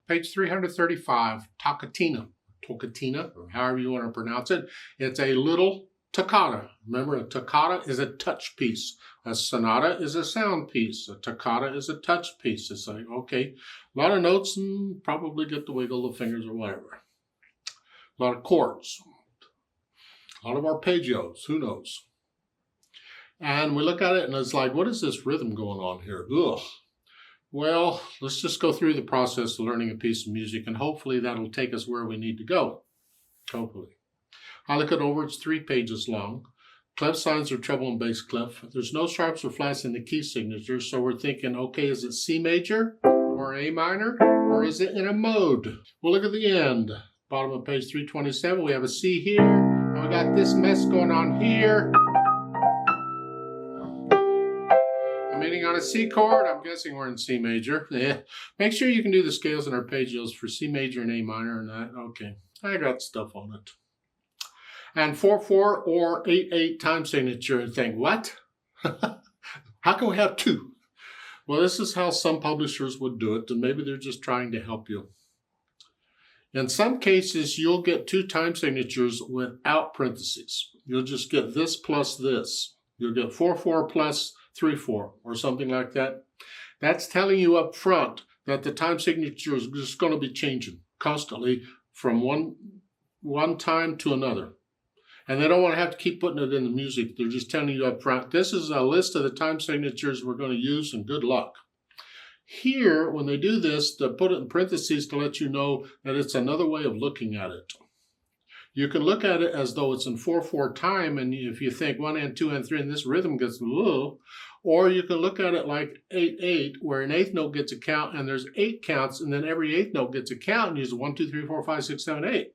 Page 335, Toccatina. Toccatina, or however you want to pronounce it. It's a little toccata. Remember, a toccata is a touch piece. A sonata is a sound piece. A toccata is a touch piece. It's like, okay, a lot of notes and probably get to wiggle the fingers or whatever. A lot of chords. A lot of arpeggios. Who knows? And we look at it and it's like, what is this rhythm going on here? Ugh. Well, let's just go through the process of learning a piece of music, and hopefully that'll take us where we need to go. Hopefully. I look it over, it's 3 pages long. Clef signs are treble and bass clef. There's no sharps or flats in the key signatures, so we're thinking, okay, is it C major or A minor, or is it in a mode? We'll look at the end. Bottom of page 327, we have a C here, and we got this mess going on here. Ending on a C chord, I'm guessing we're in C major. Yeah. Make sure you can do the scales and arpeggios for C major and A minor and that. Okay, I got stuff on it. And 4/4 or 8/8 time signature and think, what? How can we have 2? Well, this is how some publishers would do it, and maybe they're just trying to help you. In some cases, you'll get 2 time signatures without parentheses. You'll just get this plus this. You'll get 4/4 plus 3/4 or something like that. That's telling you up front that the time signature is just going to be changing constantly from one time to another. And they don't want to have to keep putting it in the music. They're just telling you up front, this is a list of the time signatures we're going to use, and good luck. Here, when they do this, they put it in parentheses to let you know that it's another way of looking at it. You can look at it as though it's in 4/4 time, and if you think 1 and 2 and 3, and this rhythm gets low, or you can look at it like 8/8, where an eighth note gets a count, and there's 8 counts, and then every eighth note gets a count, and use 1, 2, 3, 4, 5, 6, 7, 8.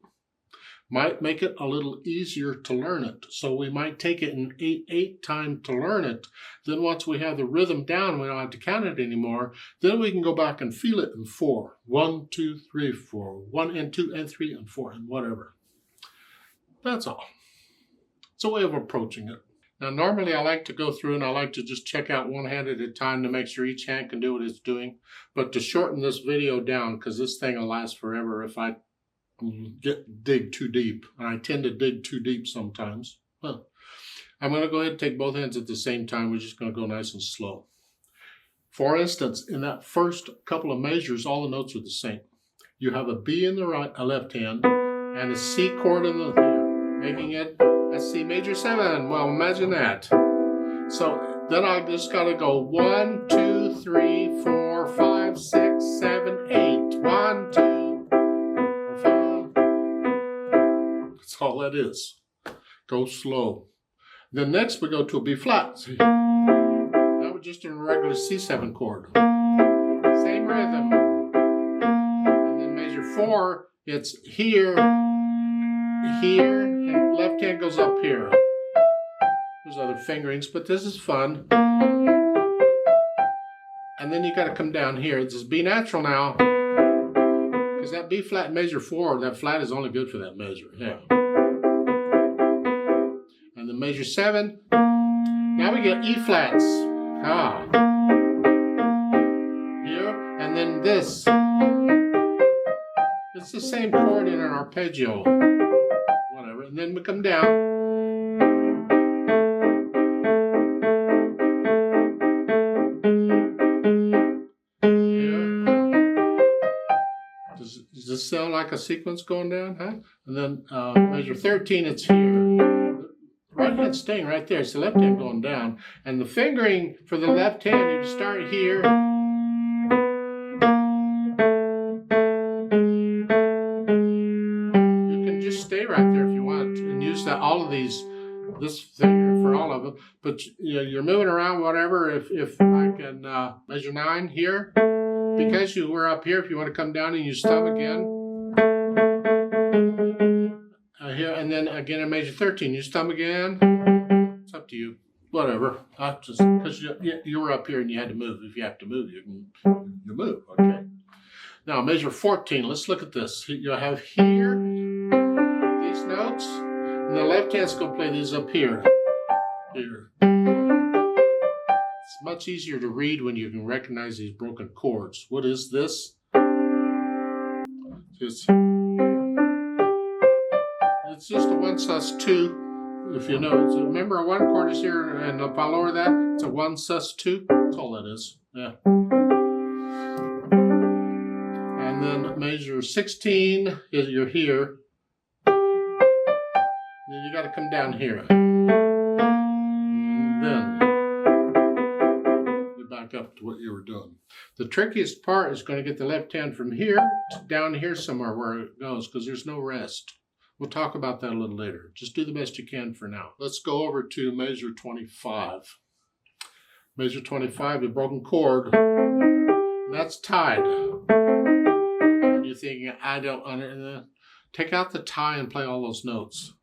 Might make it a little easier to learn it. So we might take it in 8/8 time to learn it. Then once we have the rhythm down, we don't have to count it anymore. Then we can go back and feel it in 4. 1, 2, 3, 4. 1 and 2 and 3 and 4 and whatever. That's all. It's a way of approaching it. Now, normally I like to go through and I like to just check out one hand at a time to make sure each hand can do what it's doing. But to shorten this video down, because this thing will last forever if I dig too deep. And I tend to dig too deep sometimes. Well, I'm going to go ahead and take both hands at the same time. We're just going to go nice and slow. For instance, in that first couple of measures, all the notes are the same. You have a B in the left hand and a C chord in the here, making it a C major 7. Well, imagine that. So then I just got to go 1, 2, 3, 4, 5, 6, 7, 8. 1, 2, 4, 5. That's all that is. Go slow. Then next we go to a B flat. See? Now we're just in a regular C7 chord. Same rhythm. And then measure 4, it's here, here, and left hand goes up here. There's other fingerings, but this is fun. And then you got to come down here. This is B natural now, because that B flat measure 4, that flat is only good for that measure. Yeah. And then measure 7. Now we get E flats. Ah. Here, and then this. It's the same chord in an arpeggio. Whatever. And then we come down. Does this sound like a sequence going down? Huh? And then measure 13, it's here. Right hand staying right there. It's the left hand going down. And the fingering for the left hand, you start here. You can just stay right there if you want and use that, all of these, this finger for all of them. But you know, you're moving around, whatever. If I can measure 9 here. Because you were up here, if you want to come down and use thumb again. Here, and then again in measure 13, use thumb again. It's up to you. Whatever. Just because you were up here and you had to move. If you have to move, you move. Okay. Now measure 14. Let's look at this. You have here these notes, and the left hand's going to play these up here. Here. It's much easier to read when you can recognize these broken chords. What is this? It's just a 1 sus2. If you know, so remember a 1 chord is here, and if I lower that, it's a 1 sus2. That's all it is. Yeah. And then measure 16 is you're here. Then you got to come down here. And then you're back up to what you were doing. The trickiest part is going to get the left hand from here to down here somewhere where it goes, because there's no rest. We'll talk about that a little later. Just do the best you can for now. Let's go over to measure 25. Measure 25, a broken chord. That's tied. And you're thinking, I don't understand. Take out the tie and play all those notes.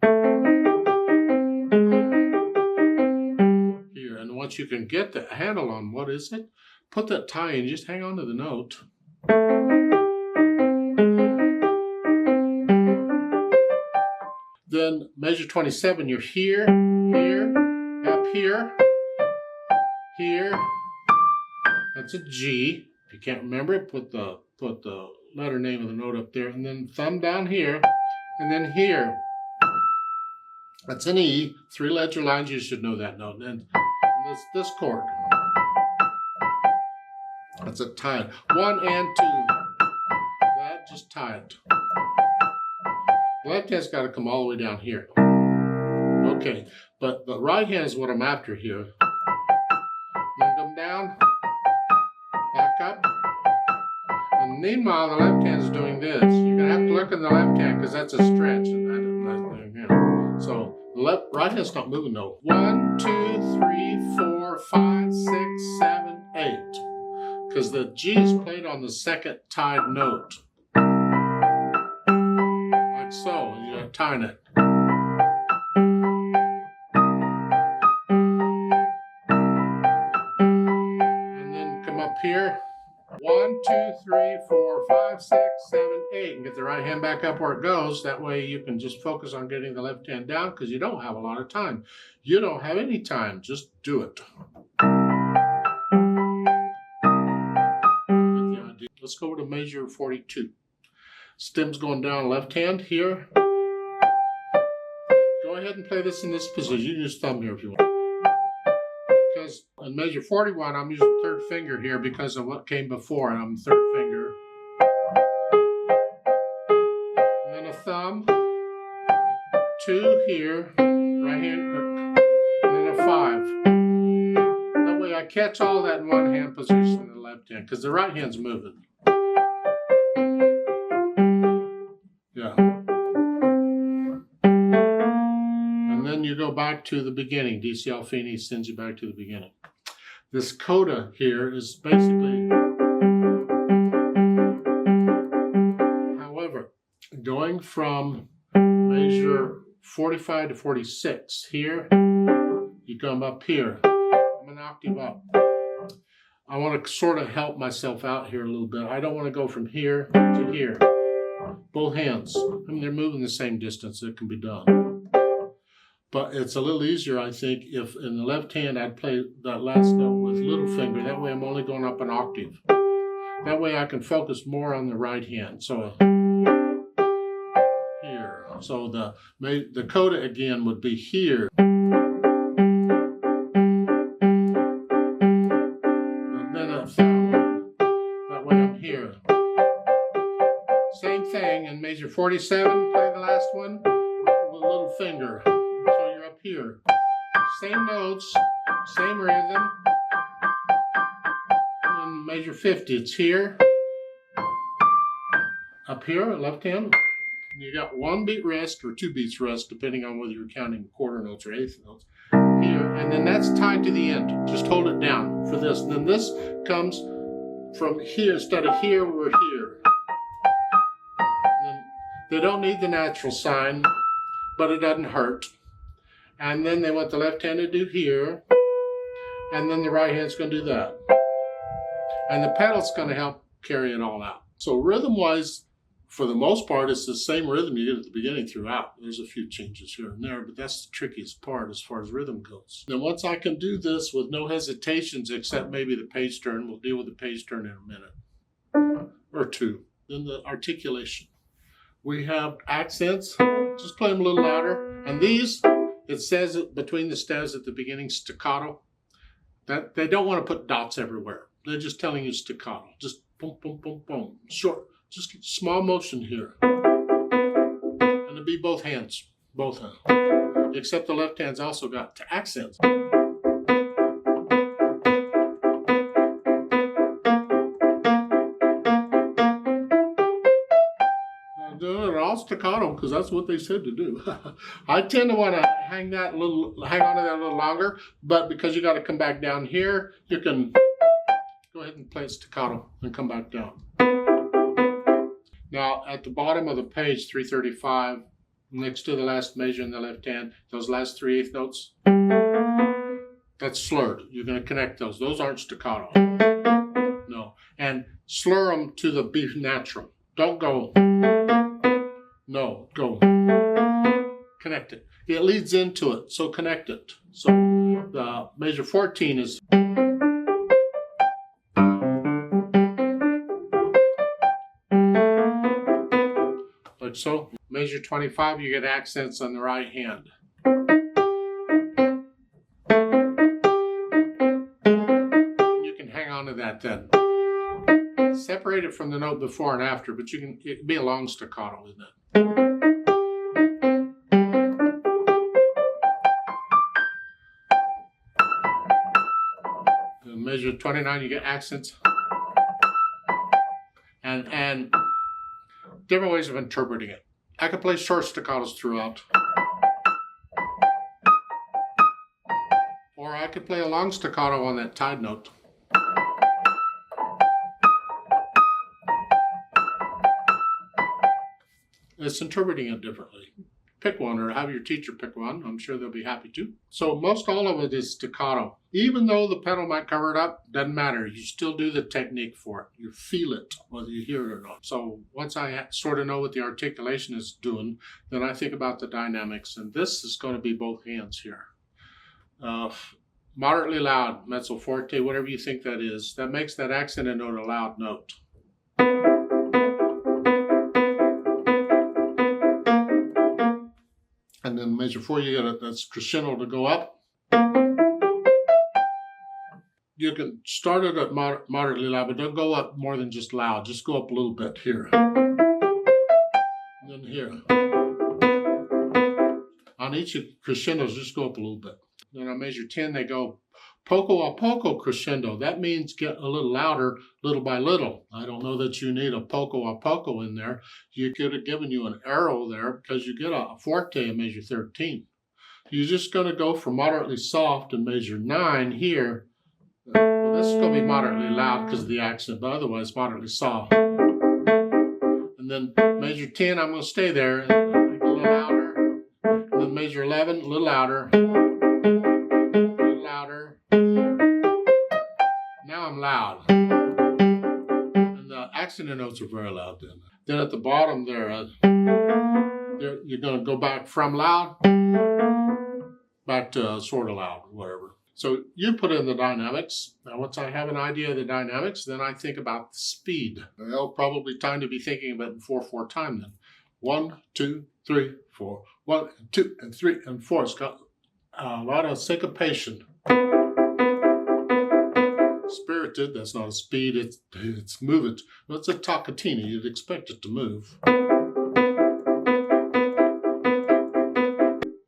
Here, and once you can get the handle on what is it, put that tie in, just hang on to the note. Then measure 27, you're here, here, up here, here. That's a G. If you can't remember it, put the letter name of the note up there, and then thumb down here, and then here. That's an E. 3 ledger lines, you should know that note. And this chord. That's a tie. 1 and 2. That, just tie it. The left hand's got to come all the way down here. Okay, but the right hand is what I'm after here. Then come down, back up. And meanwhile, the left hand's doing this. You're going to have to look at the left hand because that's a stretch. And so the right hand's not moving though. 1, 2, 3, 4, 5, 6, 7, 8. Because the G is played on the second tied note. Like so, and you're tying it. And then come up here. 1, 2, 3, 4, 5, 6, 7, 8. And get the right hand back up where it goes. That way you can just focus on getting the left hand down because you don't have a lot of time. You don't have any time. Just do it. Let's go over to measure 42. Stem's going down, left hand here. Go ahead and play this in this position. You can use thumb here if you want. Because in measure 41, I'm using third finger here because of what came before. And I'm third finger. And then a thumb. 2 here. Right hand. And then a 5. That way I catch all that in one hand position in the left hand. Because the right hand's moving. Yeah. And then you go back to the beginning. D.C. Alfini sends you back to the beginning. This coda here is basically, however, going from measure 45 to 46. Here, you come up here. I'm an octave up. I want to sort of help myself out here a little bit. I don't want to go from here to here. Both hands. I mean, they're moving the same distance. It can be done. But it's a little easier, I think, if in the left hand I'd play that last note with little finger. That way I'm only going up an octave. That way I can focus more on the right hand. So here. So the coda again would be here. And then a thumb. That way I'm here. Same thing in measure 47, play the last one with a little finger. So you're up here. Same notes, same rhythm. In measure 50, it's here. Up here, left hand. You got 1 beat rest or 2 beats rest, depending on whether you're counting quarter notes or eighth notes. Here, and then that's tied to the end. Just hold it down for this. And then this comes from here. Instead of here, we're here. They don't need the natural sign, but it doesn't hurt. And then they want the left hand to do here, and then the right hand's going to do that. And the pedal's going to help carry it all out. So rhythm-wise, for the most part, it's the same rhythm you get at the beginning throughout. There's a few changes here and there, but that's the trickiest part as far as rhythm goes. Now, once I can do this with no hesitations except maybe the page turn, we'll deal with the page turn in a minute or two. Then the articulation. we have accents. Just play them a little louder. And these, it says between the stems at the beginning, staccato. That they don't want to put dots everywhere. They're just telling you staccato. Just boom, boom, boom, boom. Short. Just small motion here. And it'll be both hands. Both hands. Except the left hand's also got accents. Doing it all staccato because that's what they said to do. I tend to want to hang on to that a little longer, but because you got to come back down here, you can go ahead and play it staccato and come back down. Now at the bottom of the page, 335, next to the last measure in the left hand, those last 3/8 notes, that's slurred. You're going to connect those. Those aren't staccato. No. And slur them to the B natural. Don't go. No, go. Connect it. It leads into it, so connect it. So the measure 14 is like so. Measure 25, you get accents on the right hand. You can hang on to that then. Separate it from the note before and after, but it can be a long staccato, isn't it? And measure 29, you get accents. And different ways of interpreting it. I could play short staccatos throughout. Or I could play a long staccato on that tied note. It's interpreting it differently. Pick one or have your teacher pick one. I'm sure they'll be happy to. So most all of it is staccato. Even though the pedal might cover it up, doesn't matter. You still do the technique for it. You feel it, whether you hear it or not. So once I sort of know what the articulation is doing, then I think about the dynamics. And this is going to be both hands here. Moderately loud, mezzo forte, whatever you think that is. That makes that accented note a loud note. And then measure 4, you get that's crescendo to go up. You can start it at moderately loud, but don't go up more than just loud. Just go up a little bit here. And then here. On each of crescendos, just go up a little bit. Then on measure 10, they go poco a poco crescendo. That means get a little louder, little by little. I don't know that you need a poco a poco in there. You could have given you an arrow there because you get a forte in measure 13. You're just going to go for moderately soft in measure 9 here. Well, this is going to be moderately loud because of the accent, but otherwise moderately soft. And then measure 10, I'm going to stay there. A little louder. And then measure 11, a little louder. Now I'm loud. And the accented notes are very loud then. Then at the bottom there, you're going to go back from loud back to sort of loud, whatever. So you put in the dynamics. Now once I have an idea of the dynamics, then I think about the speed. Well, probably time to be thinking about it in 4/4 time then. 1, 2, 3, 4. 1, 2, and 3, and 4. It's got a lot of syncopation. Spirited, that's not a speed, it's movement. Well, it's a Toccatina, you'd expect it to move.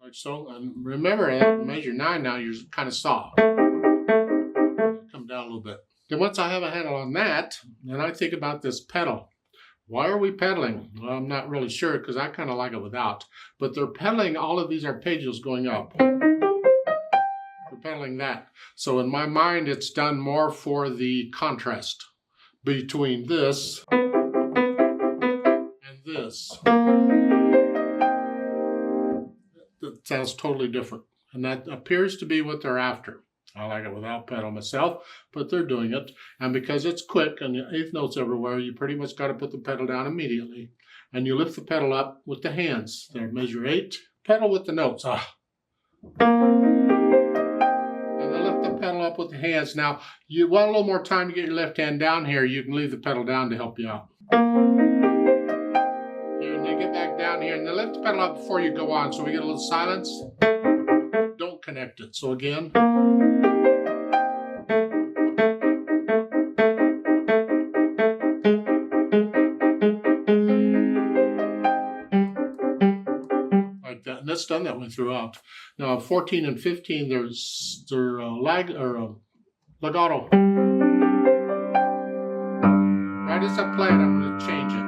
Like so, and remember at measure 9 now, you're kind of soft. Come down a little bit. Then once I have a handle on that, then I think about this pedal. Why are we pedaling? Well, I'm not really sure because I kind of like it without. But they're pedaling, all of these arpeggios going up. Pedaling that. So in my mind, it's done more for the contrast between this and this. That sounds totally different. And that appears to be what they're after. I like it without pedal myself, but they're doing it. And because it's quick and the eighth notes everywhere, you pretty much got to put the pedal down immediately. And you lift the pedal up with the hands. There, measure 8. Pedal with the notes. Pedal up with the hands. Now, you want a little more time to get your left hand down here. You can leave the pedal down to help you out. Here And then get back down here and then lift the pedal up before you go on so we get a little silence. Don't connect it. So again. Like that. And that's done that way throughout. Now 14 and 15, they're legato. Right as I play it, I'm going to change it.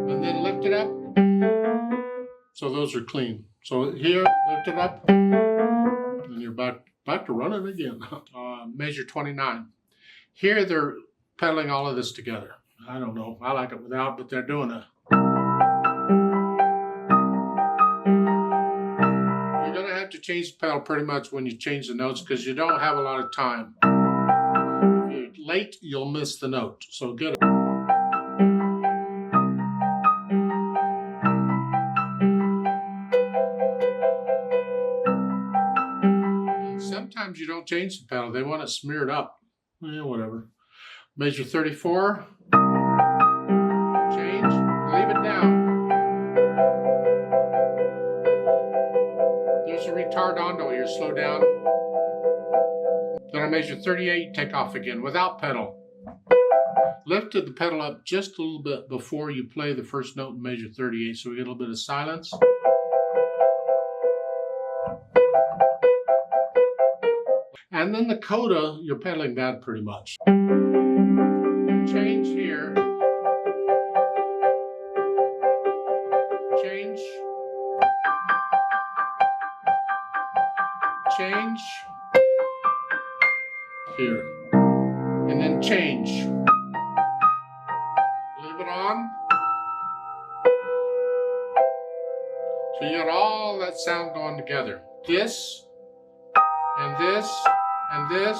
And then lift it up. So those are clean. So here, lift it up. And you're back to running again. Measure 29. Here they're pedaling all of this together. I don't know. I like it without, but they're doing it. You're going to have to change the pedal pretty much when you change the notes because you don't have a lot of time. If you're late, you'll miss the note. So get it. And sometimes you don't change the pedal. They want it smeared up. Whatever. Measure 34. Change. Leave it down. There's a retardando here. Slow down. Then I measure 38. Take off again without pedal. Lifted the pedal up just a little bit before you play the first note and measure 38, so we get a little bit of silence. And then the coda, you're pedaling that pretty much. Change here. Change. Change. Here. And then change. Leave it on. So you got all that sound going together. This, and this, and this,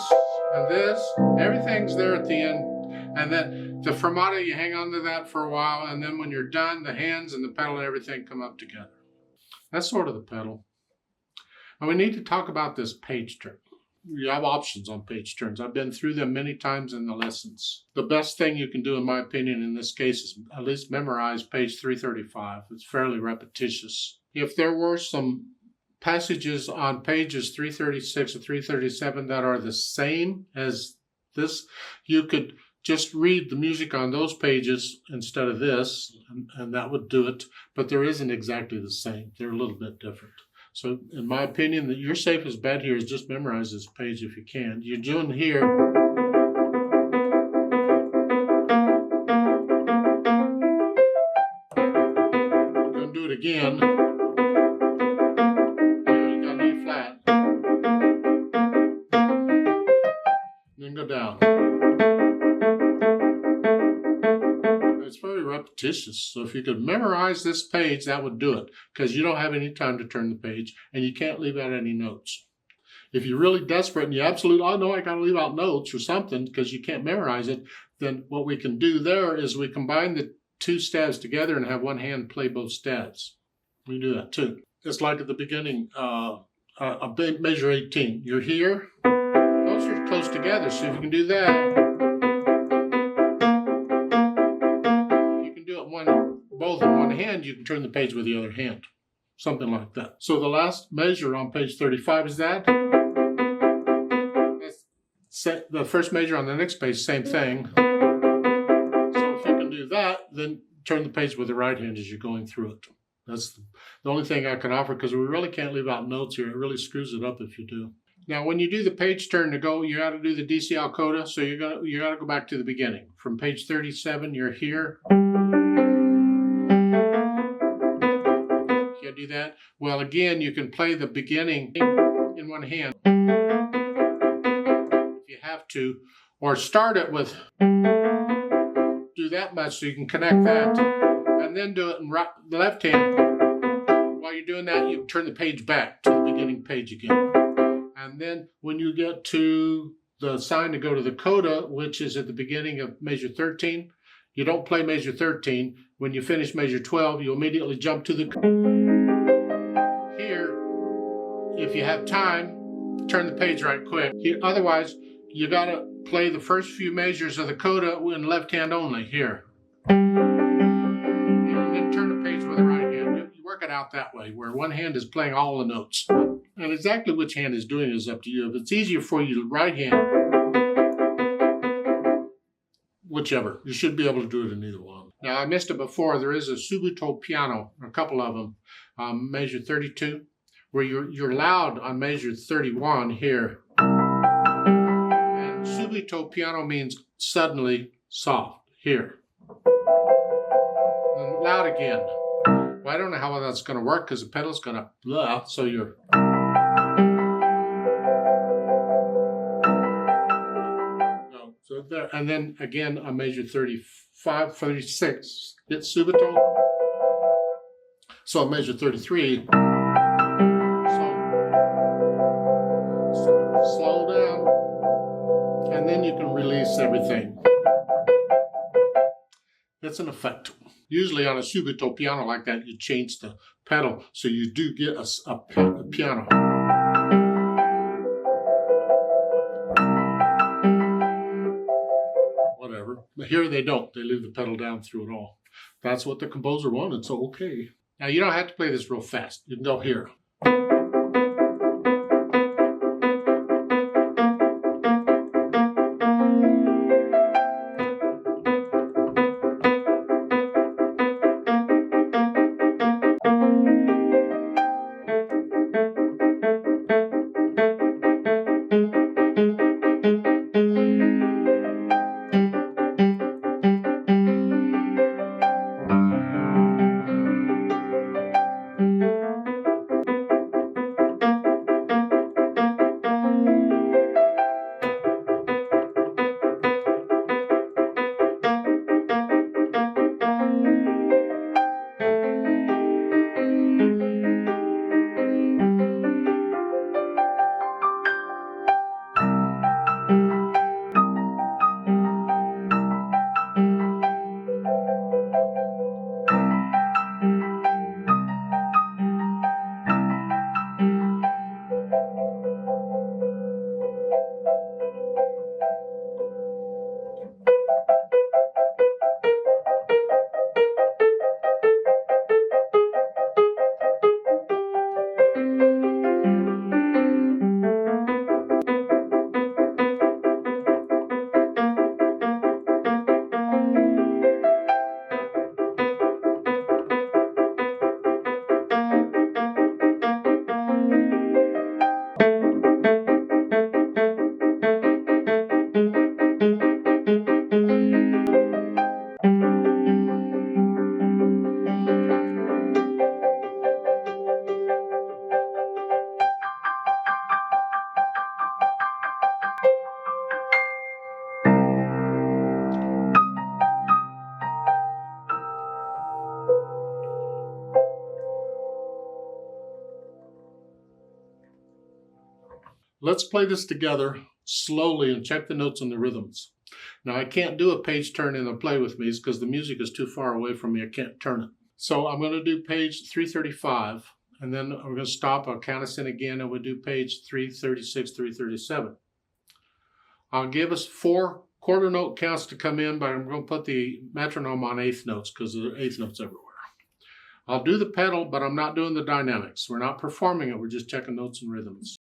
and this. Everything's there at the end. And then the fermata, you hang on to that for a while, and then when you're done, the hands and the pedal and everything come up together. That's sort of the pedal. And we need to talk about this page turn. You have options on page turns. I've been through them many times in the lessons. The best thing you can do, in my opinion, in this case is at least memorize page 335. It's fairly repetitious. If there were some passages on pages 336 or 337 that are the same as this, you could just read the music on those pages instead of this, and that would do it. But there isn't exactly the same. They're a little bit different. So in my opinion, your safest bet here is just memorize this page if you can. You're doing here. You're going to do it again. Here, you got an E flat. Then go down. It's very repetitious. So if you could memorize this page, that would do it, because you don't have any time to turn the page and you can't leave out any notes. If you're really desperate and you absolutely, oh no, I got to leave out notes or something because you can't memorize it, then what we can do there is we combine the two stabs together and have one hand play both stabs. We do that too. It's like at the beginning, measure 18. You're here. Those are close together, so if you can do that, both in one hand, you can turn the page with the other hand. Something like that. So the last measure on page 35 is that. The first measure on the next page, same thing. So if you can do that, then turn the page with the right hand as you're going through it. That's the only thing I can offer, because we really can't leave out notes here. It really screws it up if you do. Now, when you do the page turn to go, you got to do the DCL coda. So you got to go back to the beginning. From page 37, you're here. Can't do that. Well, again, you can play the beginning in one hand if you have to, or start it with do that much so you can connect that, and then do it in the left hand. While you're doing that, you turn the page back to the beginning page again. And then when you get to the sign to go to the coda, which is at the beginning of measure 13, you don't play measure 13. When you finish measure 12, you immediately jump to the here. If you have time, turn the page right quick. Otherwise, you got to play the first few measures of the coda in left hand only here. And then turn the page with the right hand. You work it out that way, where one hand is playing all the notes. And exactly which hand is doing it is up to you. If it's easier for you to right hand, whichever. You should be able to do it in either one. Now, I missed it before. There is a subito piano, a couple of them, measure 32, where you're loud on measure 31 here. And subito piano means suddenly soft here. And loud again. Well, I don't know how that's going to work because the pedal's going to blah, so you're... So there, and then again on measure 35, 36, it's subito. So on measure 33, so slow down, and then you can release everything. That's an effect. Usually on a subito piano like that, you change the pedal, so you do get a piano. Whatever. But here they don't. They leave the pedal down through it all. That's what the composer wanted, so okay. Now you don't have to play this real fast. You can go here. Let's play this together slowly and check the notes and the rhythms. Now I can't do a page turn in the play with me because the music is too far away from me. I can't turn it. So I'm going to do page 335 and then we're going to stop. I'll count us in again and we'll do page 336, 337. I'll give us 4 quarter note counts to come in, but I'm going to put the metronome on eighth notes because there are eighth notes everywhere. I'll do the pedal, but I'm not doing the dynamics. We're not performing it. We're just checking notes and rhythms.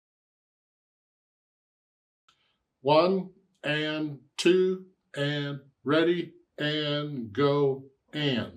1 and 2 and ready and go and.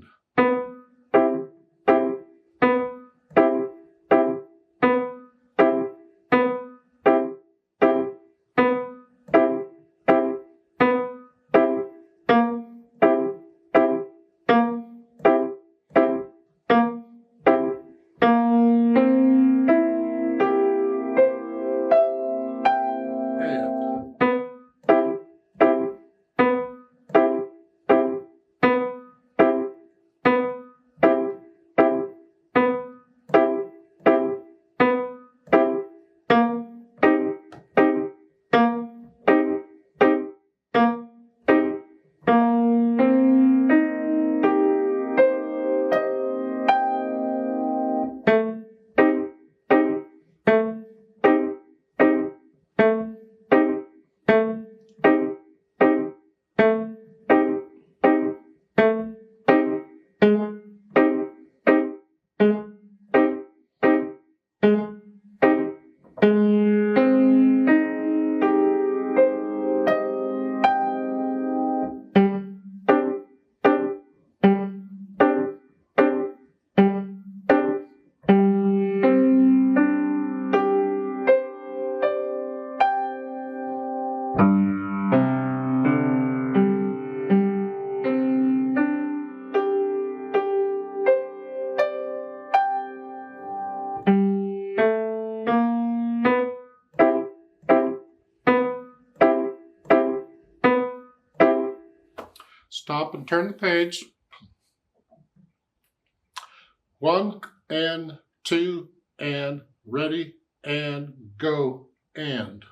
Stop and turn the page. 1 and 2 and ready and go and.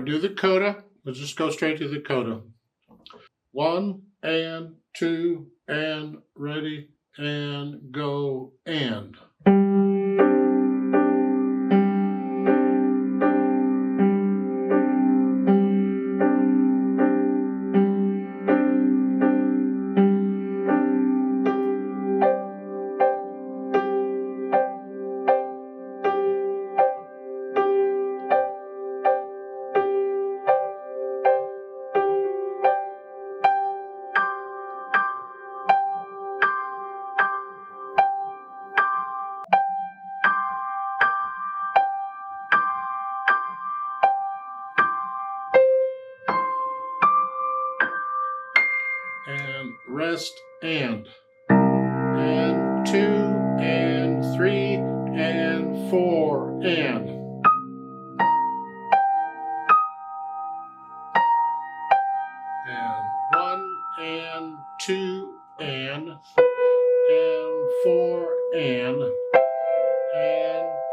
Do the coda. Let's just go straight to the coda. 1 and 2 and ready and go and. And rest and 2 and 3 and 4 and 1 and 2 and 4 and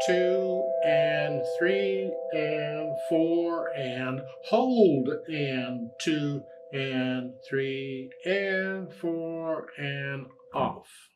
2 and 3 and 4 and hold and 2 and 3 and 4 and off.